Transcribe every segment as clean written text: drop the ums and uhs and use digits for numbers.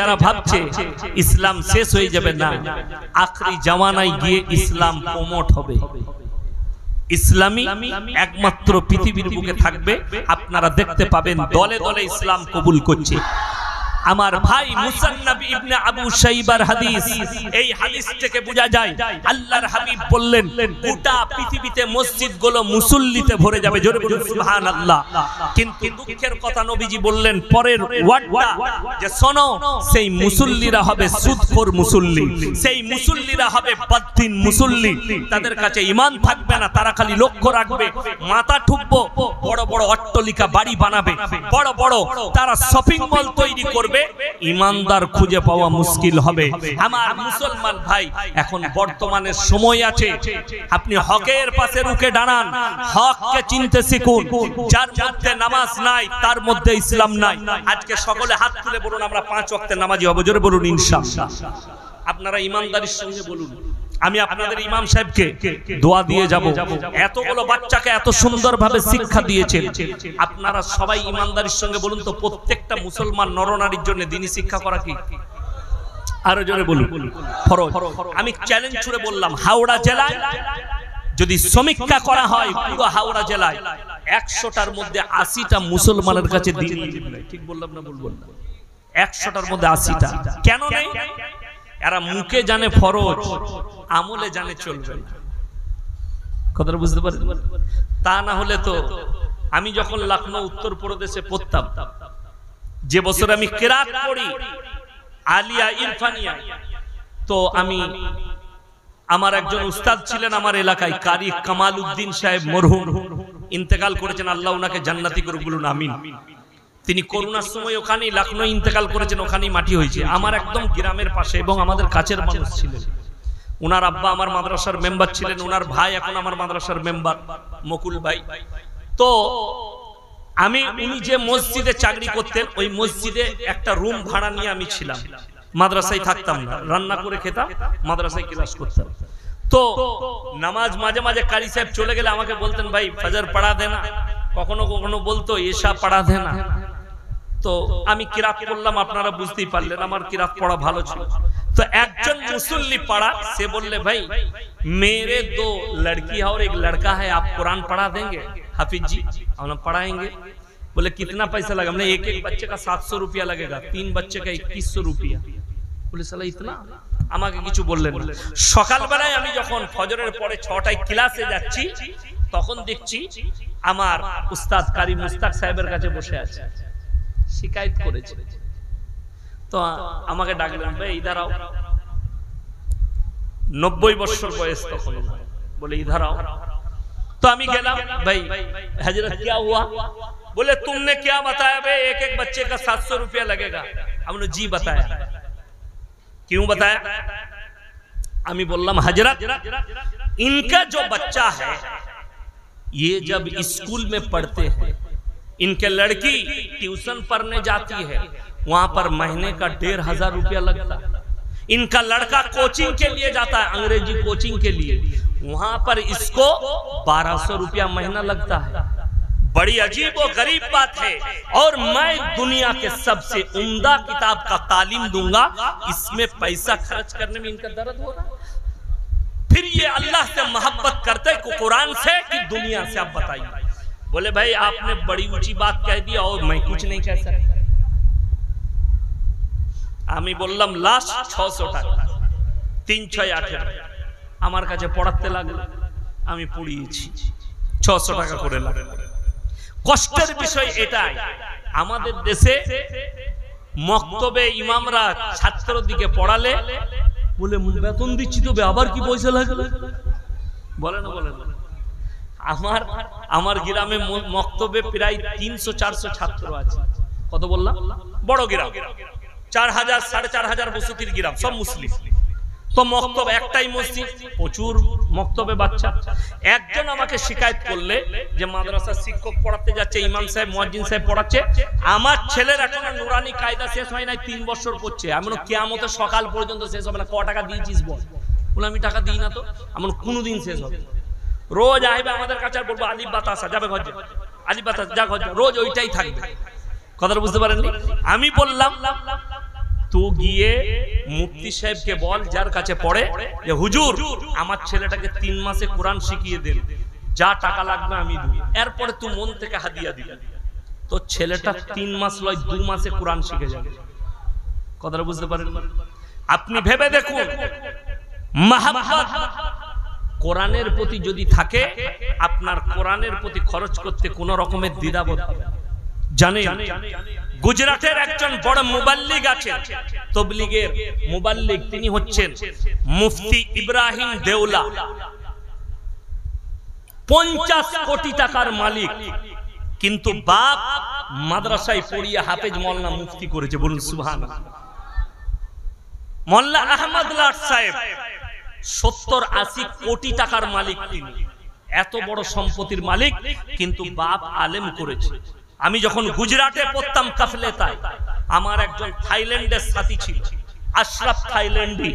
যারা ভাবছে ইসলাম শেষ হয়ে যাবে, না, আখরি জামানায় গিয়ে ইসলাম প্রমোট হবে। ইসলামী একমাত্র পৃথিবীর বুকে থাকবে, আপনারা দেখতে পাবেন দলে দলে ইসলাম কবুল করছে। আমার ভাই মুসান্নাফ ইবনে আবু শাইবার হাদিস, এই হাদিস থেকে বোঝা যায় আল্লাহর হাবিব বললেন গোটা পৃথিবীতে মসজিদগুলো মুসল্লিতে ভরে যাবে, জোরে বলুন সুবহানাল্লাহ। কিন্তু দুঃখের কথা নবীজি বললেন পরের ওয়ার্ডটা যে শোনো, সেই মুসল্লিরা হবে সুদখোর মুসল্লি, সেই মুসল্লিরা হবে বদদিন মুসল্লি, তাদের কাছে ঈমান থাকবে না, তারা খালি লক্ষ্য রাখবে মাথা ঠুকবো, বড় বড় অট্টালিকা বাড়ি বানাবে, বড় বড় তারা শপিং মল তৈরি করবে, ইমানদার খুঁজে পাওয়া মুশকিল হবে। আমার মুসলমান ভাই, এখন বর্তমানে সময় আছে, আপনি হকের পাশে রুখে দাঁড়ান, হককে চিনতে শিখুন। যার মধ্যে নামাজ নাই তার মধ্যে ইসলাম নাই। আজকে সকলে হাত তুলে বলুন আমরা 5 ওয়াক্তের নামাজি হব, জোরে বলুন ইনশাআল্লাহ। আপনারা ইমানদারির সঙ্গে বলুন, আমি আপনাদের ইমাম সাহেবকে দোয়া দিয়ে যাব, এতগুলো বাচ্চাকে এত সুন্দরভাবে শিক্ষা দিয়েছেন, আপনারা সবাই ইমানদারির সঙ্গে বলুন তো, প্রত্যেকটা মুসলমান নরনারীর জন্য দ্বীনি শিক্ষা করা কি? আরো জোরে বলুন ফরজ। আমি চ্যালেঞ্জ ছুড়ে বললাম, হাওড়া জেলায় যদি সমীক্ষা করা হয়, পুরো হাওড়া জেলায় 100টার মধ্যে 80টা মুসলমানের কাছে দ্বীনি, ঠিক বললাম না ভুল বললাম? 100টার মধ্যে 80টা কেন নেই? এরা মুখে জানে ফরজ, আমলে জানে চলবে না। কথাটা বুঝতে পারেন? তা না হলে তো আমি যখন লখনৌ উত্তরপ্রদেশে পড়তাম, যে বছর আমি কিরাত পড়ি আলিয়া ইরফানিয়া, তো আমি আমার একজন উস্তাদ ছিলেন আমার এলাকায়, কারি কামাল উদ্দিন সাহেব মরহুম, ইন্তেকাল করেছেন, আল্লাহ ওনাকে জান্নাতি করুক, বলুন আমিন। তিনি করোনার সময় ওখানেই লখনৌ ইন্তেকাল করেছেন, ওখানেই মাটি হয়েছে, আমার একদম গ্রামের পাশে এবং আমাদের কাছের মানুষ ছিলেন। ওনার আব্বা আমার মাদ্রাসার মেম্বার ছিলেন, ওনার ভাই এখন আমার মাদ্রাসার মেম্বার মকুল ভাই। তো উনি যে মসজিদে চাকরি করতেন, ওই মসজিদে একটা রুম ভাড়া নিয়ে আমি ছিলাম, মাদ্রাসায় থাকতাম না, রান্না করে খেতাম, মাদ্রাসায় ক্লাস করতাম। তো নামাজ মাঝে মাঝে কারি সাহেব চলে গেলে আমাকে বলতেন, ভাই ফজর পড়া দেনা, কখনো কখনো বলতো এশা পড়া দেনা। তো আমি কিরাত করলাম, আপনারা বুঝতেই পারলেন আমার কিরাত পড়া ভালো ছিল। तो একজন मुसल्ली पढ़ा से बोले भाई मेरे दो लड़की है और एक लड़का है, आप कुरान पढ़ा देंगे हाफिज जी? हम पढ़ाएंगे। बोले कितना पैसा लगा? हमने एक एक बच्चे का 700 रुपया लगेगा, 3 बच्चे का 2100 रुपया। बोले साला इतना? আমাকে কিছু বললেন না। সকালবেলায় আমি যখন ফজরের পরে 6টায় ক্লাসে যাচ্ছি তখন দেখছি আমার উস্তাদ কারি মুস্তাক সাহেবের কাছে বসে আছে, শিকায়ত করেছে। তো আমাকে ডাকলেন, ভাই इधर आओ। 90 বছর বয়স তখন। बोले इधर आओ। तो আমি গেলাম, भाई हजरत क्या हुआ? बोले तुमने क्या बताया भाई एक एक बच्चे का 700 रुपया लगेगा? हमने जी बताया। क्यों बताया? আমি বললাম हजरत इनका जो बच्चा है ये जब स्कूल में पढ़ते हैं, इनके लड़की ट्यूशन पढ़ने जाती है, वहां पर महीने का 1500 रुपया लगता है। इनका लड़का कोचिंग के लिए जाता है, अंग्रेजी कोचिंग के लिए, वहां पर इसको 1200 रुपया महीना लगता है। बड़ी अजीब और गरीब बात है। और मैं दुनिया के सबसे उम्दा किताब का तालीम दूंगा, इसमें पैसा खर्च करने में इनका दर्द हो रहा है। फिर ये अल्लाह से मोहब्बत करते को कुरान से कि दुनिया से? आप बताइए। बोले भाई आपने बड़ी ऊंची बात कह दी और मैं कुछ नहीं कह सकता। আমি বললাম লাস্ট 600 টাকা, 3-6-8 আমার কাছে পড়াতে লাগলো, আমি পড়িয়েছি 600 টাকা করে লাগে। কষ্টের বিষয় এটাই, আমাদের দেশে মক্তবে ইমামরা ছাত্রদিকে পড়ালে বলে বেতন দিচ্ছি তো আবার কি পয়সা লাগবে? বলে না বলে না। আমার গ্রামে মক্তবে প্রায় 300-400 ছাত্র আছে। কত বললাম? বড় গ্রাম, 4000-4500 বসতির গ্রাম, সব মুসলিম। তো মক্তব একটাই মসজিদ, প্রচুর মক্তবে বাচ্চা। একজন আমাকে শিকায়ত করলে যে মাদ্রাসার শিক্ষক পড়াতে যাচ্ছে, ইমাম সাহেব মুয়াজ্জিন সাহেব পড়াচ্ছে, আমার ছেলের এখনো নুরানি কায়দা শেষ হয় নাই, 3 বছর পড়ছে। আমি বললাম কিয়ামতের সকাল পর্যন্ত শেষ হবে না, ক টাকা দিয়েছিস বল? বলে আমি টাকা দিই না। তো আমি বললাম কোনোদিন শেষ হবে? রোজ আইবে আমাদের কাছে আর বলবো আলিফ বাতাসা যাবে ঘর, আলিফ বাতাস যা ঘর, রোজ ওইটাই থাকবে। কথাটা বুঝতে পারেননি? আমি বললাম তো গিয়ে মুফতি সাহেবকে বল, যার কাছে পড়ে, যে হুজুর আমার ছেলেটাকে 3 মাসে কোরআন শিখিয়ে দেন, যা টাকা লাগবে আমি দেব, এরপরে তুই মন থেকে হাদিয়া দিবি। তো ছেলেটা 3 মাস নয় 2 মাসে কোরআন শিখে যাবে। কথাটা বুঝতে পারেন? আপনি ভেবে দেখুন, মাহাব্বত কোরআনের প্রতি যদি থাকে, আপনার কোরআনের প্রতি খরচ করতে কোনো রকমের দ্বিধাবোধ হবে। জানেন গুজরাটের একজন বড় মুবাল্লিগ আছেন, তাবলীগের মুবাল্লিগ, তিনি হচ্ছেন মুফতি ইব্রাহিম দেওলা। 50 কোটি টাকার মালিক, কিন্তু বাপ মাদ্রাসায় পড়িয়ে হাফেজ মোল্লা মুফতি করেছে। বলুন সুবহানাল্লাহ। মোল্লা আহমদ লাট সাহেব 70-80 কোটি টাকার মালিক, তিনি এত বড় সম্পত্তির মালিক, কিন্তু বাপ আলেম করেছে। আমি যখন গুজরাটে পড়তাম কাফলেতায়, আমার একজন থাইল্যান্ডের সাথী ছিল, আশরাফ থাইল্যান্ডি,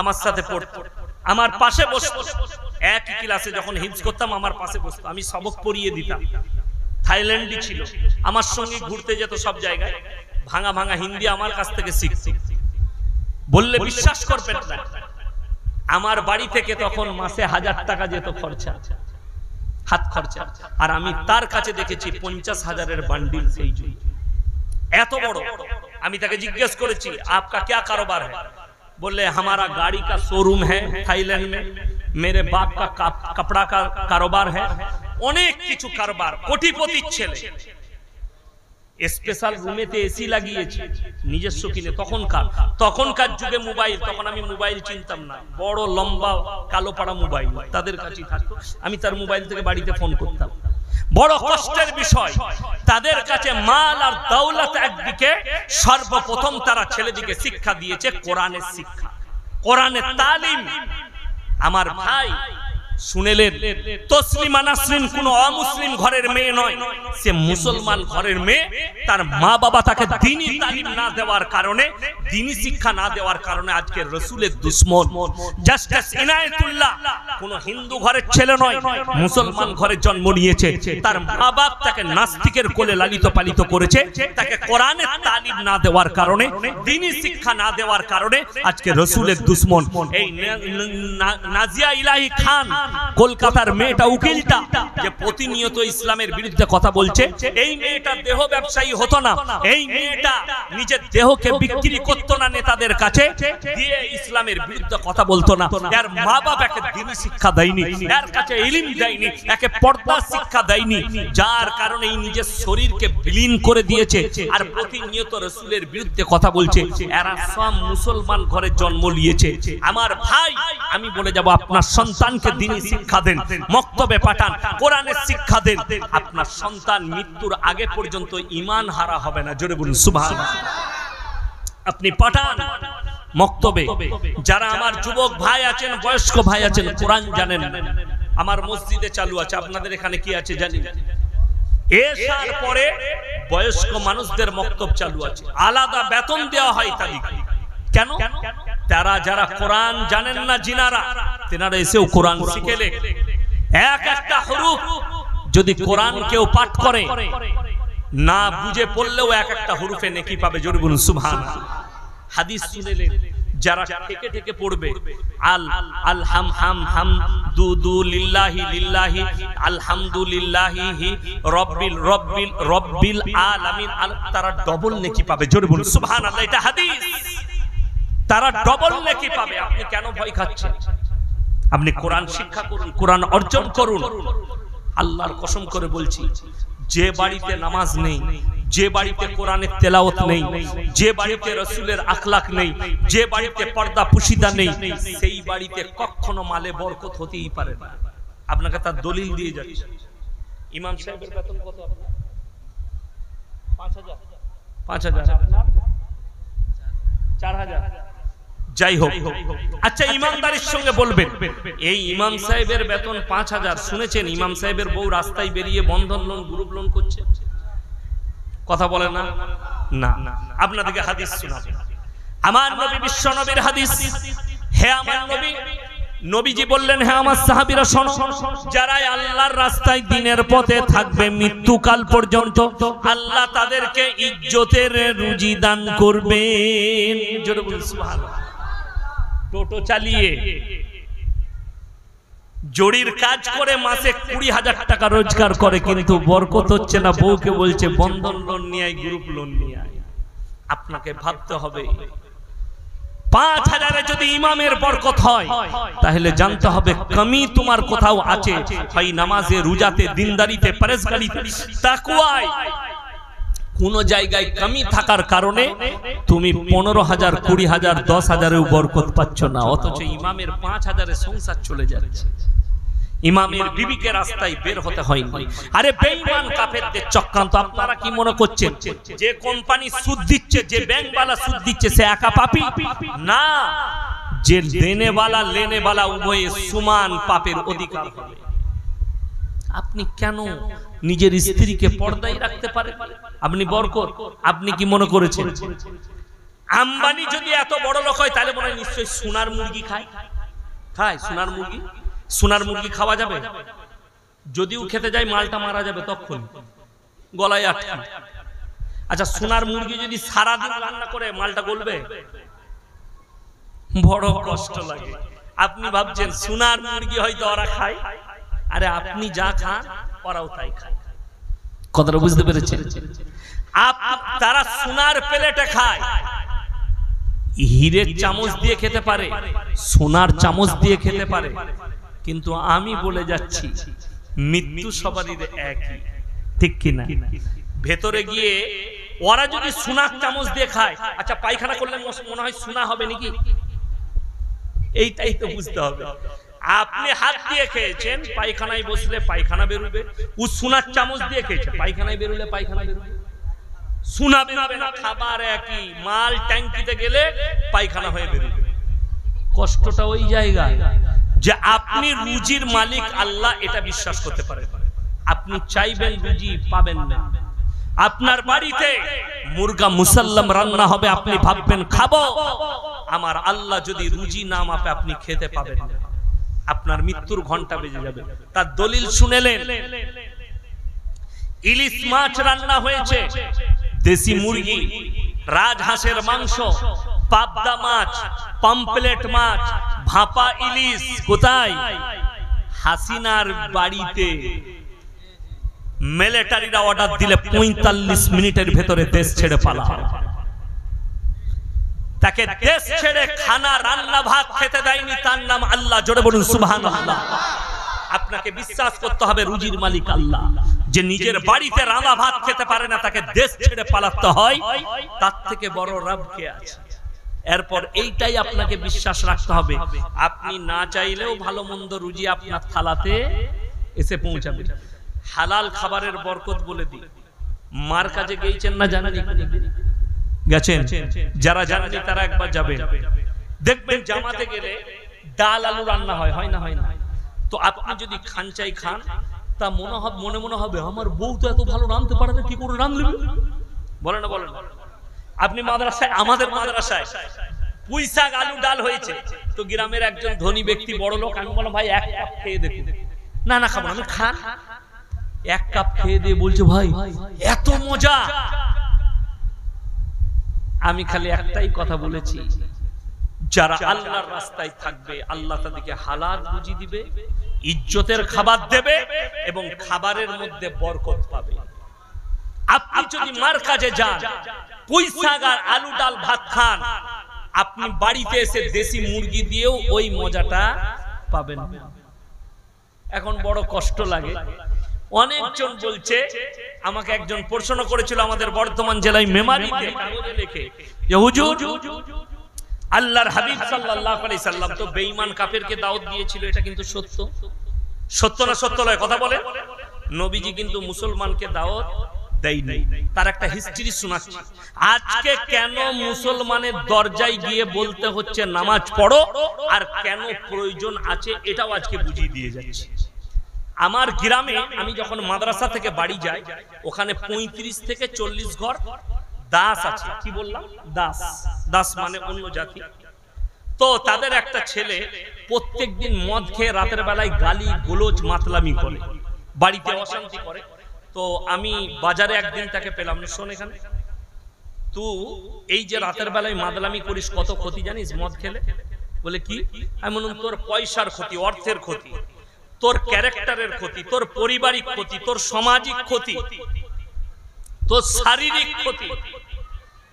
আমার সাথে পড়তো, আমার পাশে বসতো, একই ক্লাসে যখন হিফজ করতাম আমার পাশে বসতো, আমি সবক পড়িয়ে দিতাম। থাইল্যান্ডি ছিল, আমার সঙ্গে ঘুরতে যেত সব জায়গায়, ভাঙা ভাঙা হিন্দি আমার কাছ থেকে শিখছে। বললে বিশ্বাস করবেন না, আমার বাড়ি থেকে তখন মাসে 1000 টাকা যেত খরচা, হাত খরচা, আর আমি তার কাছে দেখেছি 50,000-এর বান্ডিল। সেই জন্য এত বড়। আমি তাকে জিজ্ঞেস করেছি, आपका क्या कारोबार है? बोले हमारा गाड़ी का शोरूम है थाईलैंड में, मेरे बाप का कपड़ा का कारोबार है, অনেক কিছু কারবার, কোটিপতি ছেলে। স্পেশাল রুমেতে এসি লাগিয়েছে নিজস্ব কিনে। তখনকার যুগে মোবাইল, তখন আমি মোবাইল চিনতাম না, বড় লম্বা কালো পাড়া মোবাইল তাদের কাছেই থাকতো, আমি তার মোবাইল থেকে বাড়িতে ফোন করতাম। বড় কষ্টের বিষয়, তাদের কাছে মাল আর দৌলত একদিকে, সর্বপ্রথম তারা ছেলেদিকে শিক্ষা দিয়েছে কোরআনের শিক্ষা, কোরআনের তালিম। আমার ভাই শুনেলেন, তসলিমা নাসরিন কোন অমুসলিম ঘরের মেয়ে নয়, সে মুসলমান ঘরের মেয়ে। তার মা বাবা তাকে দ্বীনি তালিম না দেওয়ার কারণে, দ্বীনি শিক্ষা না দেওয়ার কারণে আজকে রাসূলের দুশমন। জাস্টিস ইনায়েতুল্লাহ কোন হিন্দু ঘরের ছেলে নয়, মুসলমান ঘরে জন্ম নিয়েছে। তার মা বাপ তাকে নাস্তিকের কোলে লালিত পালিত করেছে, তাকে কোরআনের তালিম না দেওয়ার কারণে, দ্বীনি শিক্ষা না দেওয়ার কারণে আজকে রাসূলের দুশমন। এই নাজিয়া ইলাহি খান, কলকাতার মেয়েটা, উকিলটা, যে প্রতিনিয়ত ইসলামের বিরুদ্ধে কথা বলছে, এই মেয়েটা দেহ ব্যবসায়ী হতো না, এই মেয়েটা নিজের দেহকে বিক্রি করতো না নেতাদের কাছে দিয়ে, ইসলামের বিরুদ্ধে কথা বলতো না। এর মা বাপ একে দ্বীনি শিক্ষা দেয়নি, এর কাছে ইলম দেয়নি, একে পর্দা শিক্ষা দেয়নি, যার কারণে এই নিজের শরীরকে বিলীন করে দিয়েছে আর প্রতিনিয়ত রাসূলের বিরুদ্ধে কথা বলছে। এরা সব মুসলমান ঘরে জন্ম নিয়েছে। আমার ভাই, আমি বলে যাব, আপনার সন্তানকে দ্বীনি শিক্ষা দেন, মক্তবে পাঠান, কোরআনের শিক্ষা দেন, আপনার সন্তান মৃত্যুর আগে পর্যন্ত ঈমান হারা হবে না। জোরে বলুন সুবহানাল্লাহ। আপনি পাঠান মক্তবে। যারা আমার যুবক ভাই আছেন, বয়স্ক ভাই আছেন, কোরআন জানেন, আমার মসজিদে চালু আছে, আপনাদের এখানে কি আছে জানি না, এশার পরে বয়স্ক মানুষদের মক্তব চালু আছে, আলাদা বেতন দেওয়া হয় তাদেরকে। কেন? তারা যারা কোরআন জানেন না, জিনারা, তেনারা এসেও কোরআন শিখেলে, এক একটা হরফ যদি কোরআন কেউ পাঠ করে, না বুঝে পড়লেও এক একটা হরফে নেকি পাবে। জোরে বলুন সুবহানাল্লাহ। হাদিস শুনেলে যারা থেকে থেকে পড়বে, আল হাম হাম হাম দু দু লিল্লাহি লিল্লাহি আলহামদুলিল্লাহি রব্বিল রব্বিল রব্বিল আলামিন, তারা ডবল নেকি পাবে। জোরে বলুন সুবহানাল্লাহ। এটা হাদিস, তারা ডবল নেকি পাবে। আপনি কেন ভয় খাচ্ছেন? আপনি কোরআন শিক্ষা করুন, কোরআন অর্জন করুন। আল্লাহর কসম করে বলছি, যে বাড়িতে নামাজ নেই, যে বাড়িতে কোরআনের তেলাওয়াত নেই, যে বাড়িতে রাসূলের আখলাক নেই, যে বাড়িতে পর্দা পুশিদা নেই, সেই বাড়িতে কখনো মালে বরকত হতেই পারে না। আপনাকে তার দলিল দিয়ে যাচ্ছে। ইমাম সাহেবের বেতন কত আপনার? 5000, 5000, 4000, যাই হোক। আচ্ছা, ইমানদারির সঙ্গে বলবেন, এই ইমাম সাহেবের বেতন 5000। শুনেছেন ইমাম সাহেবের বউ রাস্তায় বেরিয়ে বন্ধন লোন, গ্রুপ লোন করছে? কথা বলে না? না। আপনাদেরকে হাদিস শোনাবো। আমার নবী, বিশ্ব নবীর হাদিস। হে আমার নবী, নবীজি বললেন, হ্যাঁ আমার সাহাবীরা শোনো, যারা আল্লাহর রাস্তায় দিনের পথে থাকবে মৃত্যুকাল পর্যন্ত আল্লাহ তাদেরকে ইজ্জতের রুজি দান করবেন। জোরে বলুন সুবহানাল্লাহ। টোটো চালিয়ে জড়ির কাজ করে মাসে 20,000 টাকা রোজগার করে, কিন্তু বরকত হচ্ছে না। বউকে বলছে বন্ধন লোন নিয়ে আয়, গ্রুপ লোন নিয়ে আয়। আপনাকে ভাবতে হবে 5,000-এ যদি ইমামের বরকত হয় তাহলে জানতে হবে কমি তোমার কোথাও আছে, হয় নামাজে, রোজাতে, দিনদারিতে, পরেজগারিতে, তাকওয়ায়। কোন জায়গায় কমি থাকার কারণে তুমি 15,000, 20,000, 10,000-এও বরকত পাচ্ছ না, অথচ ইমামের 5,000-এ সংসার চলে যাচ্ছে। ইমামের বিবিকে রাস্তায় বের হতে হয়নি। আরে বেঈমান কাফেরদের চক্রান্ত। আপনারা কি মনে করছেন যে কোম্পানি সুদ দিচ্ছে, যে ব্যাংকওয়ালা সুদ দিচ্ছে সে একা পাপী? না, যে দেনেওয়ালা লেনেওয়ালা উভয়ে সমান পাপের অধিকার হবে। আপনি কেন নিজের স্ত্রীকে পর্দায় রাখতে পারেন? আপনি বরকত। আপনি কি মনে করেছেন আম্বানি যদি এত বড় লোক হয় তাহলে মনে হয় নিশ্চয়ই সোনার মুরগি খায়? খায় সোনার মুরগি? সোনার মুরগি খাওয়া যাবে? যদিও খেতে যায় মালটা মারা যাবে তখন, গলায় আটকে। আচ্ছা, সোনার মুরগি যদি সারাদিন রান্না করে মালটা গলবে? বড় কষ্ট লাগে। আপনি ভাবছেন সোনার মুরগি হয়তো ওরা খায়, আরে আপনি যা খান ওরাও তাই খায়। কথাটা বুঝতে পেরেছেন? তারা সোনার প্লেটে খায়, হীরের চামচ দিয়ে খেতে পারে, সোনার চামচ দিয়ে খেতে পারে, কিন্তু আমি বলে যাচ্ছি মৃত্যু সবারই একই, ঠিক কিনা? ভেতরে গিয়ে ওরা যদি সোনার চামচ দিয়ে খায়, আচ্ছা পায়খানা করলে মনে হয় সোনা হবে নাকি? এইটাই তো বুঝতে হবে। আপনি হাত দিয়ে খেয়েছেন, পায়খানায় বসলে পায়খানা বেরোবে। ও সোনার চামচ দিয়ে খেয়েছে, পায়খানায় বেরোলে পায়খানা বেরোবে। সোনা বেরোবে না, খাবার একই, মাল ট্যাঙ্কিতে গেলে পায়খানা হয়ে বেরোবে। কষ্টটা ওই জায়গায় যে আপনি রুজির মালিক আল্লাহ, এটা বিশ্বাস করতে পারেন। আপনি চাইবেন রুজি, পাবেন না। আপনার বাড়িতে মুরগা মুসাল্লাম রান্না হবে, আপনি ভাববেন খাবো, আমার আল্লাহ যদি রুজি না মাপে আপনি খেতে পাবেন না। আপনার মৃত্যুর ঘন্টা বেজে যাবে। তার দলিল শুনেলেন, ইলিশ মাছ রান্না হয়েছে, দেশি মুরগি, রাজহাঁসের মাংস, পাবদা মাছ, পমপ্লেট মাছ, ভাপা ইলিশ। কোথায়? হাসিনার বাড়িতে। মিলিটারিরা অর্ডার দিলে 45 মিনিটের ভেতরে দেশ ছেড়ে পালা। তাকে দেশ ছেড়ে খানা রান্না ভাত খেতে দেয়নি, তার নাম আল্লাহ। জোরে বলুন সুবহানাল্লাহ। আপনাকে বিশ্বাস করতে হবে রুজির মালিক আল্লাহ। যে নিজের বাড়িতে রান্না ভাত খেতে পারে না, তাকে দেশ ছেড়ে পালাতে হয়, তার থেকে বড় রব কে আছে? এরপর এইটাই আপনাকে বিশ্বাস রাখতে হবে। আপনি না চাইলেও ভালো মন্দ রুজি আপনার থালাতে এসে পৌঁছাবে। হালাল খাবারের বরকত বলে দিই। মার কাছে গিয়েছেন না জানেন? গেছেন? যারা জানেন তারা একবার যাবেন, দেখবেন জামাতে গেলে ডাল আলু রান্না হয়, হয় না? হয় না? তো আপনি যদি খান চাই খান, তা মনে মনে হবে আমার বউ তো এত ভালো রাঁধতে পারে না, কি করে রাঁধলে? বলে না? বলেন। আপনি মাদ্রাসায়, আমাদের মাদ্রাসায় পুঁই শাক আলু ডাল হয়েছে, তো গ্রামের একজন ধনী ব্যক্তি, বড় লোক, আমি বললাম ভাই 1 কাপ খেয়ে দেখুন। না না খাবো না। আমি খান। 1 কাপ খেয়ে দিয়ে বলছে ভাই এত মজা। আমি খালি একটাই কথা বলেছি, যারা আল্লাহর রাস্তায় থাকবে আল্লাহ তাদেরকে হালাল রুজি দিবে, ইজ্জতের খাবার দেবে এবং খাবারের মধ্যে বরকত পাবে। আপনি যদি মার কাজে যান, পুঁই শাক আর আলু ডাল ভাত খান, আপনি বাড়িতে এসে দেশি মুরগি দিয়েও ওই মজাটা পাবেন না। এখন বড় কষ্ট লাগে। অনেকজন বলছে, আমাকে একজন প্রশ্ন করেছিল আমাদের বর্ধমান জেলায় মেমারিতে, কাগজে লিখে যে হুজুর আল্লাহর হাবিব সাল্লাল্লাহু আলাইহি সাল্লাম তো বেঈমান কাফেরকে দাওয়াত দিয়েছিল, এটা কিন্তু সত্য? সত্য না সত্য নয়? কথা বলেন। নবীজি কিন্তু মুসলমানকে দাওয়াত দেয়নি। তার একটা হিস্ট্রি শোনাচ্ছি। আজকে কেন মুসলমানের দরজায় গিয়ে বলতে হচ্ছে নামাজ পড়ো, আর কেন প্রয়োজন আছে এটাও আজকে বুঝিয়ে দিয়ে যাচ্ছে। আমার গ্রামে আমি যখন মাদ্রাসা থেকে বাড়ি যাই, ওখানে 35 থেকে 40 ঘর দাস আছে। কি বললাম? দাস। দাস মানে অন্য জাতি। তো তাদের একটা ছেলে প্রত্যেকদিন মদ খেয়ে রাতের বেলায় গালি গোলজ মাতলামি করে, বাড়িতে অশান্তি করে। তো আমি বাজারে একদিন তাকে পেলাম, শোন এখানে, তুই এই যে রাতের বেলায় মাতলামি করিস কত ক্ষতি জানিস মদ খেলে? বলে কি? আমি বললাম তোর পয়সার ক্ষতি, অর্থের ক্ষতি, তোর ক্যারেক্টারের ক্ষতি, তোর পারিবারিক ক্ষতি, তোর সামাজিক ক্ষতি, তোর শারীরিক ক্ষতি।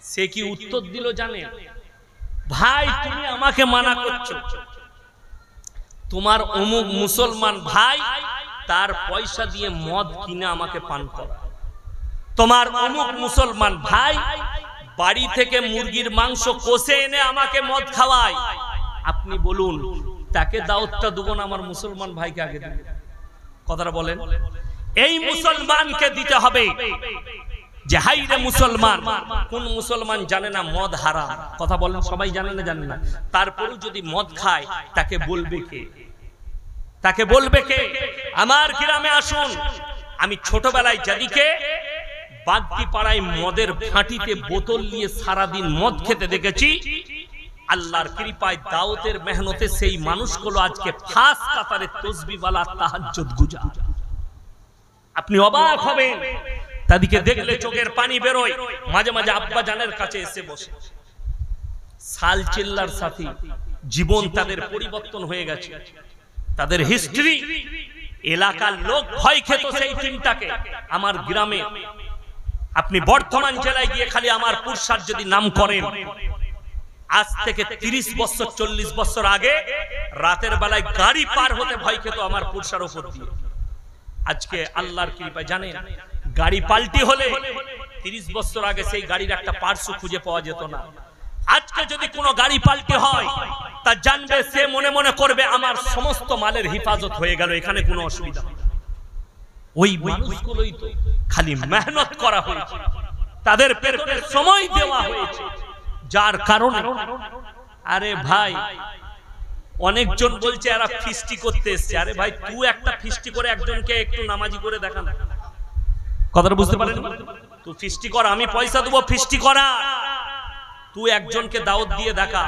সে কি উত্তর দিল জানেন? ভাই তুমি আমাকে মানা করছো, তোমার অমুক মুসলমান ভাই তার পয়সা দিয়ে মদ কিনে আমাকে পান করা, তোমার অমুক মুসলমান ভাই বাড়ি থেকে মুরগির মাংস কষে এনে আমাকে মদ খাওয়ায়। আপনি বলুন তাকে দাওয়াতটা দেবো না আমার মুসলমান ভাইকে আগে দেব? কথাটা বলেন। এই মুসলমানকে দিতে হবে যে হাই রে মুসলমান। কোন মুসলমান জানে না মদ হারাম? কথা বলেন, সবাই জানে না? জানে না। তারপরেও যদি মদ খায় তাকে বলবে কে? তাকে বলবে কে? আমার গ্রামে আসুন, আমি ছোটবেলায় যাদিকে বাগদি পাড়ায় মদের ফাঁটিতে বোতল নিয়ে সারাদিন মদ খেতে দেখেছি, আল্লাহর কৃপায় দাওয়াতের মেহনতে সেই মানুষগুলো আজকে ফাঁস কাতারে তসবিহওয়ালা তাহাজ্জুদ গুজার। আপনি অবাক হবেন, তাদেরকে দেখলে চোখের পানি বেরোয়। মাঝে মাঝে আব্বা জানের কাছে এসে বসে, সাল চিল্লার সাথী জীবন তাদের পরিবর্তন হয়ে গেছে, তাদের হিস্ট্রি। এলাকার লোক ভয় খেত সেই টিমটাকে। আমার গ্রামে আপনি বর্ধমান জেলায় গিয়ে খালি আমার পুরসার যদি নাম করেন, আজ থেকে 30 বছর 40 বছর আগে রাতের বেলায় গাড়ি পার হতে ভয় খেত আমার পুরসার উপর দিয়ে। আজকে আল্লাহর কৃপায় জানেন গাড়ি পাল্টি হলে 30 বছর আগে সেই গাড়ির একটা পার্টসও খুঁজে পাওয়া যেত না। আজকে যদি কোনো গাড়ি পাল্টি হয় তা জানবে, সে মনে মনে করবে আমার সমস্ত মালের হেফাজত হয়ে গেল, এখানে কোনো অসুবিধা নেই। ওই মানুষগুলোই তো খালি মেহনত করা হয়েছে, তাদের পেছনে সময় দেওয়া হয়েছে, যার কারণে। আরে ভাই অনেকজন বলছে এরা ফিস্টি করতে এসছে। আরে ভাই তুই একটা ফিস্টি করে একজনকে একটু নামাজি করে দেখা না। কথাটা বুঝতে পারেন? তুই ফিস্টি কর, আমি পয়সা দেবো ফিস্টি করা। তুই একজনকে দাওয়াত দিয়ে দেখা।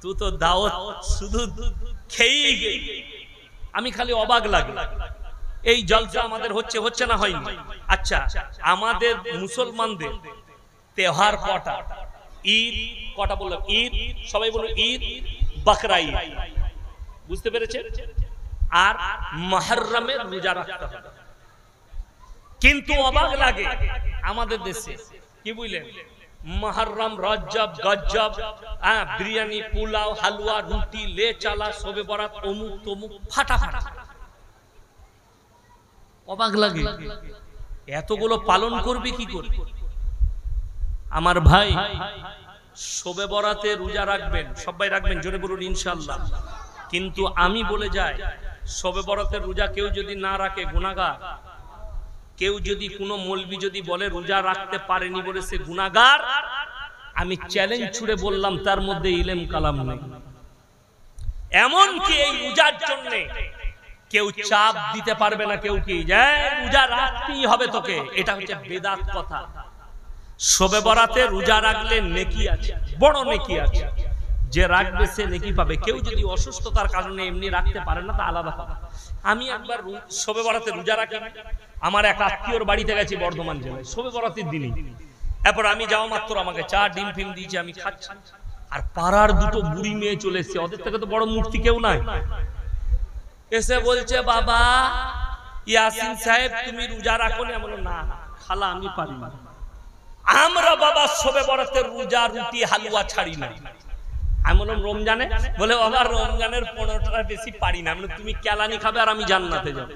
তুই তো দাওয়াত শুধু খেয়েই গেলি। আমি খালি অবাক লাগে, এই জলসা আমাদের হচ্ছে না হয়নি? আচ্ছা আমাদের মুসলমানদের তেহার কটা? ঈদ কটা বললাম? ঈদ, সবাই বলো ঈদ, বকরা ঈদ, বুঝতে পেরেছে? আর মুহররমের রোজা রাখতে হবে। কিন্তু অবাক লাগে আমাদের দেশে, কি বুঝলেন, মুহররম, রজব, গজব, বিরিয়ানি, পোলাও, হালুয়া, রুটি, লেচালা, শবে বরাত, অমুক তমুক, ফাটাফাটা। অবাক লাগে এতগুলো পালন করবে কি করে? আমার ভাই শবে বরাতে রোজা রাখবেন, সবাই রাখবেন, জোরে বলুন ইনশাআল্লাহ। কিন্তু আমি বলে যাই, শবে বরাতের রোজা কেউ যদি না রাখে গুনাহগার। কেউ যদি কোনো মৌলবি যদি বলে রোজা রাখতে পারেনি বলে সে গুনাহগার, আমি চ্যালেঞ্জ ছুড়ে বললাম তার মধ্যে ইলম কালাম নেই। এমন কি এই রোজার জন্য কেউ চাপ দিতে পারবে না, কেউ কি যে রোজা রাখতেই হবে তোকে, এটা হচ্ছে বেদাত কথা। শবে বরাতে রোজা রাখলে নেকি আছে, বড় নেকি আছে, যে রাখবে সে নেকি পাবে। কেউ যদি অসুস্থতার কারণে এমনি রাখতে পারে না তা আলাদা কথা। আমি একবার শবে বরাতে রোজা রাখি, আমার এক আত্মীয়র বাড়িতে গেছি বর্ধমান জেলায় শবে বরাতের দিনই। এরপর আমি যাওয়া মাত্র আমাকে চা ডিম ফিম দিয়েছে, আমি খাচ্ছি, আর পাড়ার দুটো বুড়ি মেয়ে চলে এসছে, ওদের থেকে তো বড় মূর্তি কেউ নাই। এসে বলছে বাবা ইয়াসিন সাহেব তুমি রোজা রাখো না? বলো না খালা আমি পারি না। আমরা বাবা শবে বরাতের রোজা রুটি হালুয়া ছাড়ি না। আমি বললাম রমজানে? বলে বাবা রমজানের 15টার বেশি পারি না। মানে তুমি কেলানি খাবে আর আমি জান্নাতে যাব।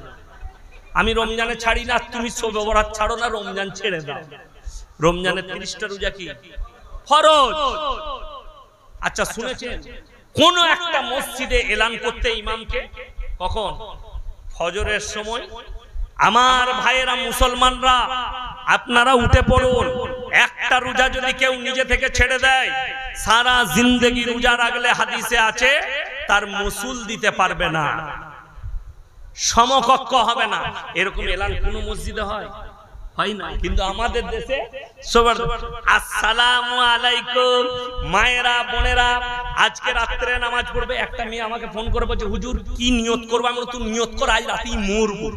আমি রমজানে ছাড়ি না, তুমি শবে বরাত ছাড়ো না, রমজান ছেড়ে দাও। রমজানের 30টা রোজা কি ফরজ? আচ্ছা শুনেছেন কোন একটা মসজিদে এলান করতে ইমামকে কখন? ফজরের সময়। আমার ভাইয়েরা মুসলমানরা আপনারা উঠে পড়ুন, একটা রোজা যদি কেউ নিজে থেকে ছেড়ে দেয়, সারা জিন্দেগি রোজা রাখলে হাদিসে আছে তার মসুল দিতে পারবে না, সমকক্ষ হবে না। এরকম এলান কোন মসজিদে হয়? হয় না, কিন্তু আমাদের দেশে সবার আসসালামু আলাইকুম। মায়েরা বোনেরা, আজকে রাত্রে নামাজ পড়বে, একটা মেয়ে আমাকে ফোন করে বলছে হুজুর কি নিয়ত করবো? আমি বললাম তুই নিয়ত কর আজ রাতেই মরবো।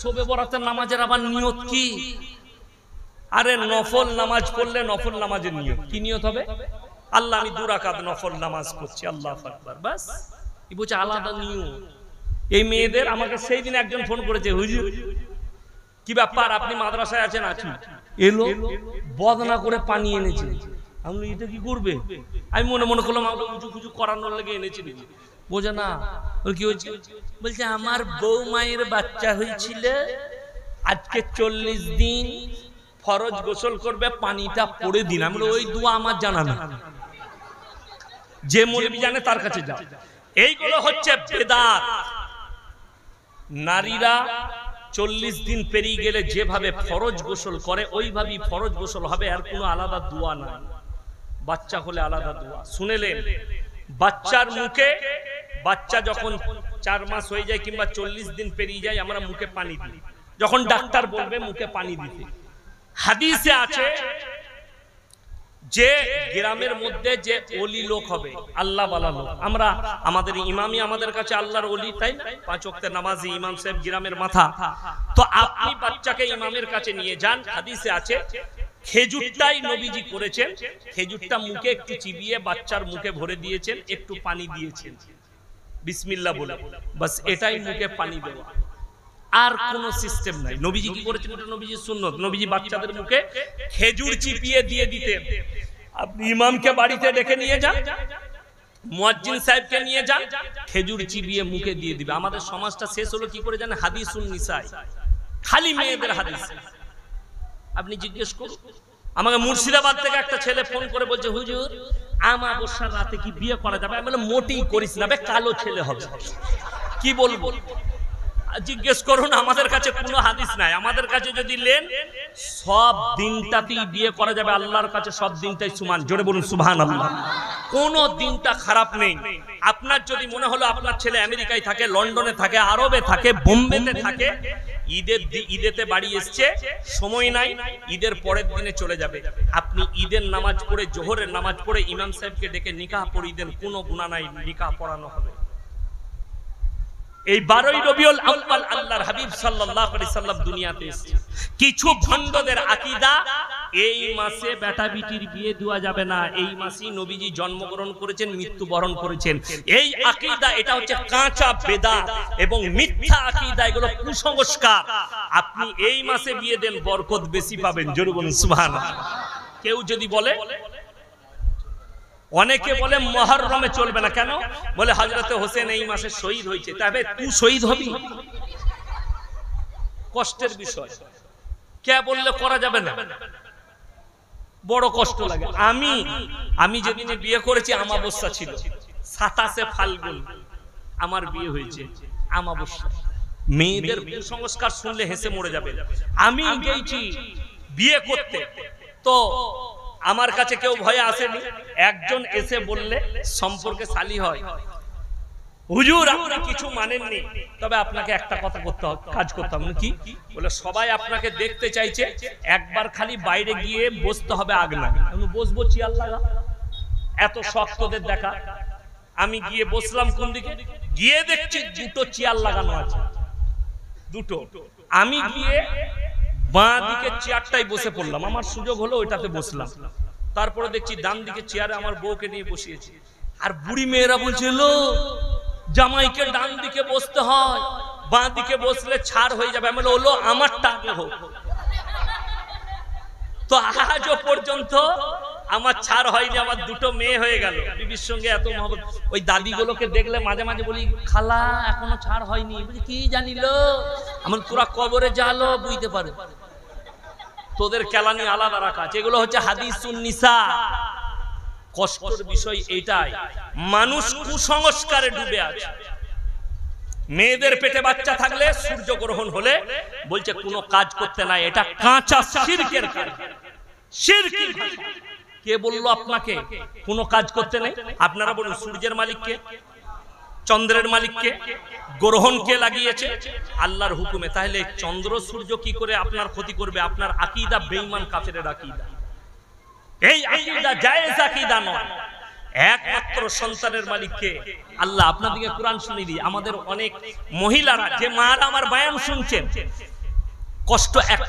শবে বরাতের নামাজের আবার নিয়ত কি? আরে নফল নামাজ পড়লে নফল নামাজের নিয়ত কি নিয়ত হবে? আল্লাহ আমি 2 রাকাত নফল নামাজ পড়ছি, আল্লাহু আকবার, বাস। এই বলছে আলাদা নিয়ত। এই মেয়েদের আমাকে সেই দিন একজন ফোন করেছে, হুজুর কি ব্যাপার, আপনি মাদ্রাসায় আছেন? আছি। এলো বদনা করে পানি এনেছে। আমি বলি এটা কি করবে? আমি মনে মনে করলাম আমাকে উঁচু কুচু করানোর লেগে এনেছে নাকি। বোঝে না কি হয়েছে? বলছে আমার বউ মায়ের বাচ্চা হয়েছিল, আজকে 40 দিন ফরজ গোসল করবে, পানিটা পড়ে দিন। আমি বলি ওই দোয়া আমার জানা না, যে মৌলবি জানে তার কাছে যাও। এইগুলো হচ্ছে বেদাত। নারীরা 40 দিন পেরিয়ে গেলে যেভাবে ফরজ গোসল করে ওইভাবেই ফরজ গোসল হবে, আর কোনো আলাদা দোয়া নাই। বাচ্চা হলে আলাদা দোয়া শুনেলেন। বাচ্চার মুখে, বাচ্চা যখন 4 মাস হয়ে যায় কিংবা 40 দিন পেরিয়ে যায়, আমরা মুখে পানি দিই। যখন ডাক্তার বলবে মুখে পানি দিতে, হাদিসে আছে যে গ্রামের মধ্যে যে ওলি লোক হবে, আল্লাহ ওয়ালা লোক, আমরা আমাদের ইমামই আমাদের কাছে আল্লাহর ওলি, তাই না? 5 ওয়াক্তের নামাজি ইমাম সাহেব গ্রামের মাথা। তো আপনি বাচ্চাকে ইমামের কাছে নিয়ে যান। হাদিসে আছে খেজুরটাই নবীজি করেছেন, খেজুরটা মুখে একটু চিবিয়ে বাচ্চার মুখে ভরে দিয়েছেন, একটু পানি দিয়েছেন বিসমিল্লাহ বলে, বাস এটাই মুখে পানি দেওয়া, আর কোন সিস্টেম নাই। নবীজি কি করেছেন? এটা নবীজির সুন্নত। নবীজি বাচ্চাদের মুখে খেজুর চিপিয়ে দিয়ে দিতেন। আপনি ইমামকে বাড়িতে ডেকে নিয়ে যান, মুয়াজ্জিন সাহেবকে নিয়ে যান, খেজুর চিবিয়ে মুখে দিয়ে দিবে। আমাদের সমাজটা শেষ হলো কি করে জানেন? হাদিসুন নিসাই, খালি মেয়েদের হাদিস। আপনি জিজ্ঞেস করুন, আমাকে মুর্শিদাবাদ থেকে একটা ছেলে ফোন করে বলছে হুজুর আমাবস্যার রাতে কি বিয়ে করা যাবে? আমি বললাম মোটেই করিস না, কালো ছেলে হবে। কি বলবো? জিজ্ঞেস করুন, আমাদের কাছে কোনো হাদিস নাই। আমাদের কাছে যদি লেন সব দিনটাতেই বিয়ে করা যাবে, আল্লাহর কাছে সব দিনটাই সমান। জোরে বলুন সুবহানাল্লাহ। কোন দিনটা খারাপ নেই। আপনার যদি মনে হলো আপনার ছেলে আমেরিকায় থাকে, লন্ডনে থাকে, আরবে থাকে, বোম্বেতে থাকে, ঈদেতে বাড়ি এসছে, সময় নাই, ঈদের পরের দিনে চলে যাবে, আপনি ঈদের নামাজ পড়ে, জোহরের নামাজ পড়ে ইমাম সাহেবকে ডেকে নিকাহ পড়িয়ে দেন, কোনো গুনাহ নাই, নিকাহ পড়ানো হবে। এই 12ই রবিউল আউয়াল আল্লাহর হাবিব সাল্লাল্লাহু আলাইহি সাল্লাম দুনিয়াতে এসেছেন। কিছু ভণ্ডদের আকীদা এই মাসে বেটা বিটির বিয়ে দেওয়া যাবে না, এই মাসেই নবীজি জন্মগ্রহণ করেছেন, মৃত্যুবরণ করেছেন। এই আকীদা, এটা হচ্ছে কাঁচা বেদাত এবং মিথ্যা আকীদা, এগুলো কুসংস্কার। আপনি এই মাসে বিয়ে দেন, বরকত বেশি পাবেন। জোরে বলুন সুবহানাল্লাহ। কেউ যদি বলে, অনেকে বলে মুহররমে চলবে না, কেন? বলে হযরতে হোসেন এই মাসে শহীদ হয়েছে, তবে তুই শহীদ হবি? কষ্টের বিষয়। কে বললে করা যাবে না? বড় কষ্ট লাগে। আমি যেদিন বিয়ে করেছি আমাবস্যা ছিল, 27শে ফাল্গুন আমার বিয়ে হয়েছে, আমাবস্যা। মেয়েদের কুসংস্কার শুনলে হেসে মরে যাবে। আমি গেছি বিয়ে করতে, তো আমার কাছে কেউ ভয়ে আসেনি। একজন এসে বললে সম্পর্কে শালি হয়, হুজুর আপনি কিছু মানেননি, তবে আপনাকে একটা কথা করতে হবে, কাজ করতে হবে। কি? বলে সবাই আপনাকে দেখতে চাইছে, একবার খালি বাইরে গিয়ে বসতে হবে আগনায়। আমি বসবো চেয়ার লাগা, এত শক্তদের দেখা। আমি গিয়ে বসলাম, কোন দিকে গিয়ে দেখছি 2টো চেয়ার লাগানো আছে, 2টো। আমি গিয়ে বাঁ দিকে চেয়ারটাই বসে পড়লাম, আমার সুযোগ হলো ওইটাতে বসলাম। তারপরে দেখছি ডান দিকে চেয়ারে আমার বউকে নিয়ে বসিয়েছি, আর বুড়ি মেয়েরা বলছিল জামাইকে ডান দিকে বসতে হয়, বাঁ দিকে বসলে ছাড় হয়ে যাবে। আমি বললো আমারটা আগে হোক। তো আজও পর্যন্ত আমার ছাড় হয়নি, আমার 2টো মেয়ে হয়ে গেল। বিবির সঙ্গে এত মহব্বত। ওই দাদিগুলোকে দেখলে মাঝে মাঝে বলি, খালা এখনো ছাড় হয়নি। কি জানিল? আমার তোরা কবরে যালো বুঝতে পারে, তোদের কেলানি আলাদা রাখা। এগুলো হচ্ছে হাদিসুন নিসা। কষ্টের বিষয় এটাই, মানুষ কুসংস্কারে ডুবে আছে। মেয়েদের পেটে বাচ্চা থাকলে, সূর্য গ্রহণ হলে বলছে কোনো কাজ করতে নাই, এটা কাঁচা শিরকের কাজ, শিরকি। কে বললো আপনাকে কোনো কাজ করতে নেই? আপনারা বলুন সূর্যের মালিক কে? চন্দ্রের মালিককে, গ্রহণ কে লাগিয়েছে? আল্লাহর হুকুমে। তাহলে চন্দ্র সূর্য কি করে আপনার ক্ষতি করবে? আপনার আকীদা বেঈমান কাফেরের আকীদা। এই আকীদা জায়েজ আকীদা নয়। একমাত্র সন্তানের মালিক কে? আল্লাহ। আপনাদেরকে কোরআন শুনিয়ে দিই। আমাদের অনেক মহিলারা, যে মারা আমার বয়ান শুনছেন, কষ্ট এক